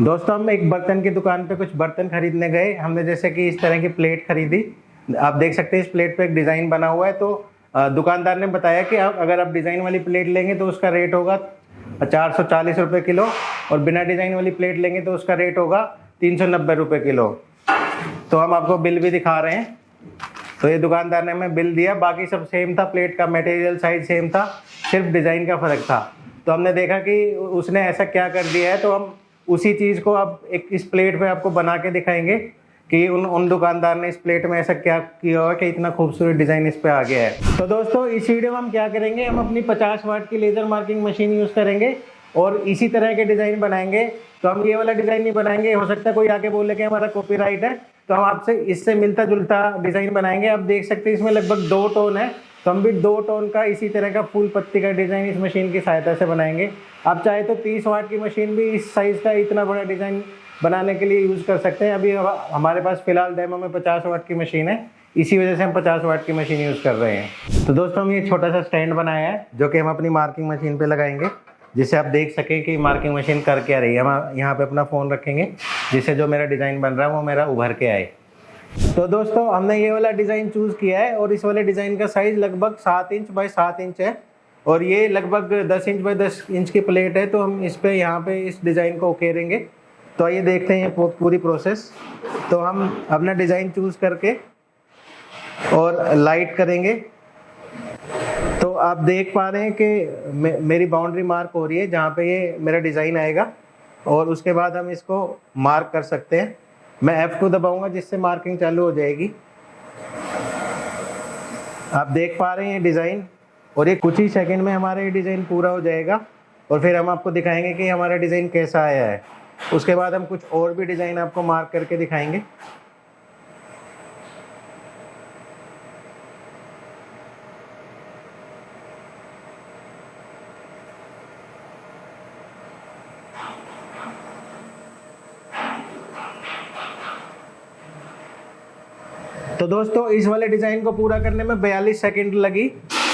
दोस्तों हम एक बर्तन की दुकान पे कुछ बर्तन खरीदने गए। हमने जैसे कि इस तरह की प्लेट खरीदी। आप देख सकते हैं इस प्लेट पे एक डिज़ाइन बना हुआ है। तो दुकानदार ने बताया कि अगर आप डिज़ाइन वाली प्लेट लेंगे तो उसका रेट होगा 440 रुपये किलो, और बिना डिज़ाइन वाली प्लेट लेंगे तो उसका रेट होगा 390 रुपये किलो। तो हम आपको बिल भी दिखा रहे हैं। तो ये दुकानदार ने हमें बिल दिया, बाकी सब सेम था, प्लेट का मटेरियल साइज सेम था, सिर्फ डिज़ाइन का फ़र्क था। तो हमने देखा कि उसने ऐसा क्या कर दिया है, तो हम उसी चीज़ को अब एक इस प्लेट पे आपको बना के दिखाएंगे कि उन दुकानदार ने इस प्लेट में ऐसा क्या किया हुआ कि इतना खूबसूरत डिज़ाइन इस पे आ गया है। तो दोस्तों इस वीडियो में हम क्या करेंगे, हम अपनी 50 वाट की लेज़र मार्किंग मशीन यूज़ करेंगे और इसी तरह के डिज़ाइन बनाएंगे। तो हम ये वाला डिज़ाइन नहीं बनाएंगे, हो सकता है कोई आके बोले कि हमारा कॉपीराइट है, तो हम आपसे इससे मिलता जुलता डिज़ाइन बनाएंगे। आप देख सकते हैं इसमें लगभग 2 टोन है, तो हम भी 2 टोन का इसी तरह का फूल पत्ती का डिज़ाइन इस मशीन की सहायता से बनाएंगे। आप चाहे तो 30 वाट की मशीन भी इस साइज़ का इतना बड़ा डिज़ाइन बनाने के लिए यूज़ कर सकते हैं। अभी हमारे पास फ़िलहाल डेमो में 50 वाट की मशीन है, इसी वजह से हम 50 वाट की मशीन यूज़ कर रहे हैं। तो दोस्तों हम ये छोटा सा स्टैंड बनाया है जो कि हम अपनी मार्किंग मशीन पे लगाएंगे, जिससे आप देख सकें कि मार्किंग मशीन कर क्या रही है। हम यहाँ पे अपना फ़ोन रखेंगे, जिससे जो मेरा डिज़ाइन बन रहा है वो मेरा उभर के आए। तो दोस्तों हमने ये वाला डिज़ाइन चूज़ किया है और इस वाले डिज़ाइन का साइज़ लगभग 7 इंच बाय 7 इंच है और ये लगभग 10 इंच बाय 10 इंच की प्लेट है। तो हम इस पे यहाँ पे इस डिज़ाइन को उकेरेंगे। तो आइए देखते हैं पूरी प्रोसेस। तो हम अपना डिज़ाइन चूज़ करके और लाइट करेंगे। तो आप देख पा रहे हैं कि मेरी बाउंड्री मार्क हो रही है जहाँ पे ये मेरा डिज़ाइन आएगा, और उसके बाद हम इसको मार्क कर सकते हैं। मैं F2 दबाऊंगा जिससे मार्किंग चालू हो जाएगी। आप देख पा रहे हैं डिज़ाइन, और ये कुछ ही सेकंड में हमारा ये डिज़ाइन पूरा हो जाएगा और फिर हम आपको दिखाएंगे कि हमारा डिज़ाइन कैसा आया है। उसके बाद हम कुछ और भी डिज़ाइन आपको मार्क करके दिखाएंगे। तो दोस्तों इस वाले डिज़ाइन को पूरा करने में 42 सेकंड लगी।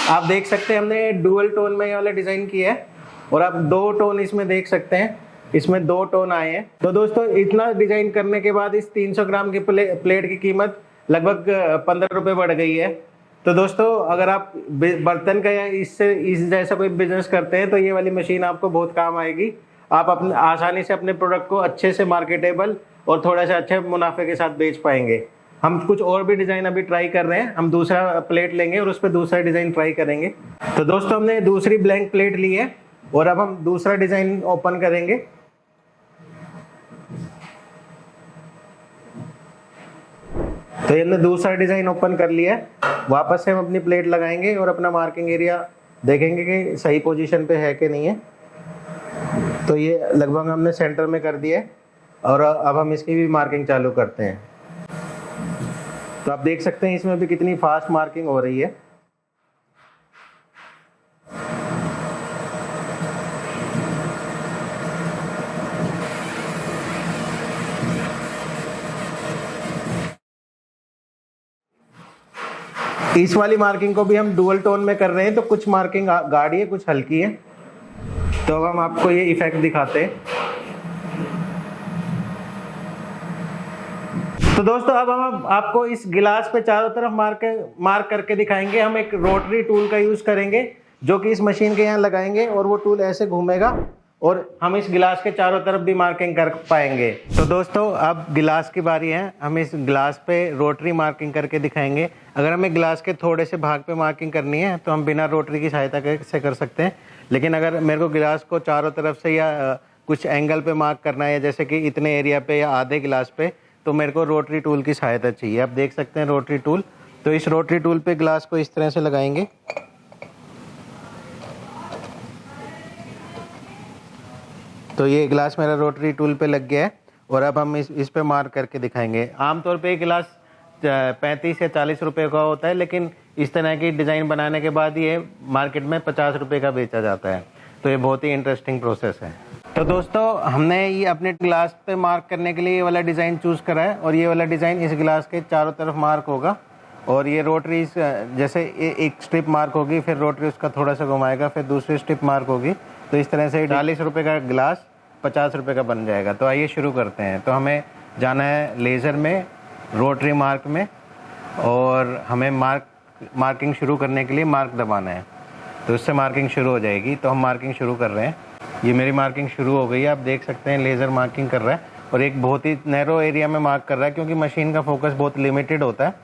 आप देख सकते हैं हमने डुअल टोन में ये वाला डिज़ाइन किया है, और आप 2 टोन इसमें देख सकते हैं, इसमें 2 टोन आए हैं। तो दोस्तों इतना डिज़ाइन करने के बाद इस 300 ग्राम की प्लेट की कीमत लगभग 15 रुपये बढ़ गई है। तो दोस्तों अगर आप बर्तन का या इस जैसा कोई बिजनेस करते हैं तो ये वाली मशीन आपको बहुत काम आएगी। आप अपने आसानी से अपने प्रोडक्ट को अच्छे से मार्केटेबल और थोड़ा सा अच्छे मुनाफे के साथ बेच पाएंगे। हम कुछ और भी डिज़ाइन अभी ट्राई कर रहे हैं। हम दूसरा प्लेट लेंगे और उस पर दूसरा डिज़ाइन ट्राई करेंगे। तो दोस्तों हमने दूसरी ब्लैंक प्लेट ली है और अब हम दूसरा डिज़ाइन ओपन करेंगे। तो ये हमने दूसरा डिज़ाइन ओपन कर लिया है। वापस से हम अपनी प्लेट लगाएंगे और अपना मार्किंग एरिया देखेंगे कि सही पोजीशन पे है कि नहीं है। तो ये लगभग हमने सेंटर में कर दिया है और अब हम इसकी भी मार्किंग चालू करते हैं। तो आप देख सकते हैं इसमें भी कितनी फास्ट मार्किंग हो रही है। इस वाली मार्किंग को भी हम डुअल टोन में कर रहे हैं, तो कुछ मार्किंग गाढ़ी है, कुछ हल्की है। तो अब हम आपको ये इफेक्ट दिखाते हैं। तो दोस्तों अब हम आपको इस गिलास पे चारों तरफ मार्क करके दिखाएंगे। हम एक रोटरी टूल का यूज़ करेंगे जो कि इस मशीन के यहाँ लगाएंगे और वो टूल ऐसे घूमेगा और हम इस गिलास के चारों तरफ भी मार्किंग कर पाएंगे। तो दोस्तों अब गिलास की बारी है। हम इस गिलास पे रोटरी मार्किंग करके दिखाएंगे। अगर हमें गिलास के थोड़े से भाग पे मार्किंग करनी है तो हम बिना रोटरी की सहायता से कर सकते हैं, लेकिन अगर मेरे को गिलास को चारों तरफ से या कुछ एंगल पे मार्क करना है, जैसे कि इतने एरिया पे या आधे गिलास पे, तो मेरे को रोटरी टूल की सहायता चाहिए। आप देख सकते हैं रोटरी टूल। तो इस रोटरी टूल पे गिलास को इस तरह से लगाएंगे। तो ये गिलास मेरा रोटरी टूल पे लग गया है और अब हम इस पे मार्क करके दिखाएंगे। आमतौर पे गिलास 35 या 40 रुपए का होता है, लेकिन इस तरह की डिज़ाइन बनाने के बाद ये मार्केट में 50 रुपए का बेचा जाता है। तो ये बहुत ही इंटरेस्टिंग प्रोसेस है। तो दोस्तों हमने ये अपने गिलास पे मार्क करने के लिए ये वाला डिज़ाइन चूज़ करा है, और ये वाला डिज़ाइन इस गिलास के चारों तरफ मार्क होगा। और ये रोटरी जैसे एक स्ट्रिप मार्क होगी, फिर रोटरी उसका थोड़ा सा घुमाएगा, फिर दूसरी स्ट्रिप मार्क होगी। तो इस तरह से 40 रुपये का गिलास 50 रुपये का बन जाएगा। तो आइए शुरू करते हैं। तो हमें जाना है लेज़र में, रोटरी मार्क में, और हमें मार्किंग शुरू करने के लिए मार्क दबाना है। तो इससे मार्किंग शुरू हो जाएगी। तो हम मार्किंग शुरू कर रहे हैं। ये मेरी मार्किंग शुरू हो गई है। आप देख सकते हैं लेज़र मार्किंग कर रहा है और एक बहुत ही नैरो एरिया में मार्क कर रहा है, क्योंकि मशीन का फोकस बहुत लिमिटेड होता है।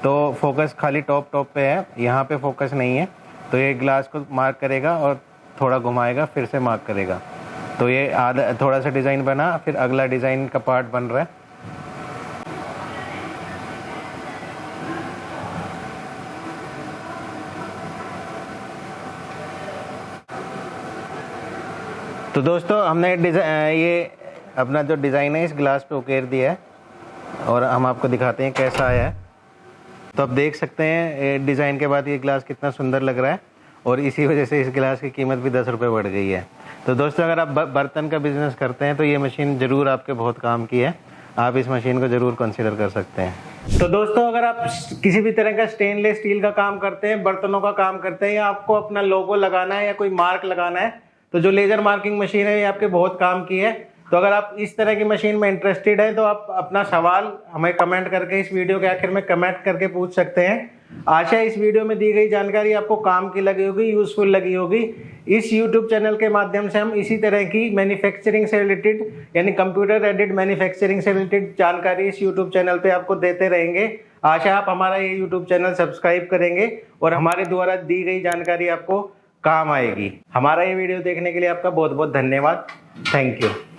तो फोकस खाली टॉप पे है, यहाँ पे फोकस नहीं है। तो ये ग्लास को मार्क करेगा और थोड़ा घुमाएगा, फिर से मार्क करेगा। तो ये आधा थोड़ा सा डिज़ाइन बना, फिर अगला डिज़ाइन का पार्ट बन रहा है। तो दोस्तों हमने ये अपना जो डिज़ाइन है इस ग्लास पे उकेर दिया है और हम आपको दिखाते हैं कैसा आया है। तो आप देख सकते हैं डिज़ाइन के बाद ये ग्लास कितना सुंदर लग रहा है, और इसी वजह से इस गिलास की कीमत भी 10 रुपये बढ़ गई है। तो दोस्तों अगर आप बर्तन का बिज़नेस करते हैं तो ये मशीन ज़रूर आपके बहुत काम की है। आप इस मशीन को ज़रूर कंसिडर कर सकते हैं। तो दोस्तों अगर आप किसी भी तरह का स्टेनलेस स्टील का काम करते हैं, बर्तनों का काम करते हैं, या आपको अपना लोगो लगाना है या कोई मार्क लगाना है, तो जो लेज़र मार्किंग मशीन है ये आपके बहुत काम की है। तो अगर आप इस तरह की मशीन में इंटरेस्टेड हैं तो आप अपना सवाल हमें कमेंट करके, इस वीडियो के आखिर में कमेंट करके पूछ सकते हैं। आशा है इस वीडियो में दी गई जानकारी आपको काम की लगी होगी, यूजफुल लगी होगी। इस यूट्यूब चैनल के माध्यम से हम इसी तरह की मैन्युफैक्चरिंग से रिलेटेड, यानी कंप्यूटर एडेड मैन्युफैक्चरिंग से रिलेटेड जानकारी इस यूट्यूब चैनल पे आपको देते रहेंगे। आशा आप हमारा ये यूट्यूब चैनल सब्सक्राइब करेंगे और हमारे द्वारा दी गई जानकारी आपको काम आएगी। हमारा ये वीडियो देखने के लिए आपका बहुत बहुत धन्यवाद। Thank you.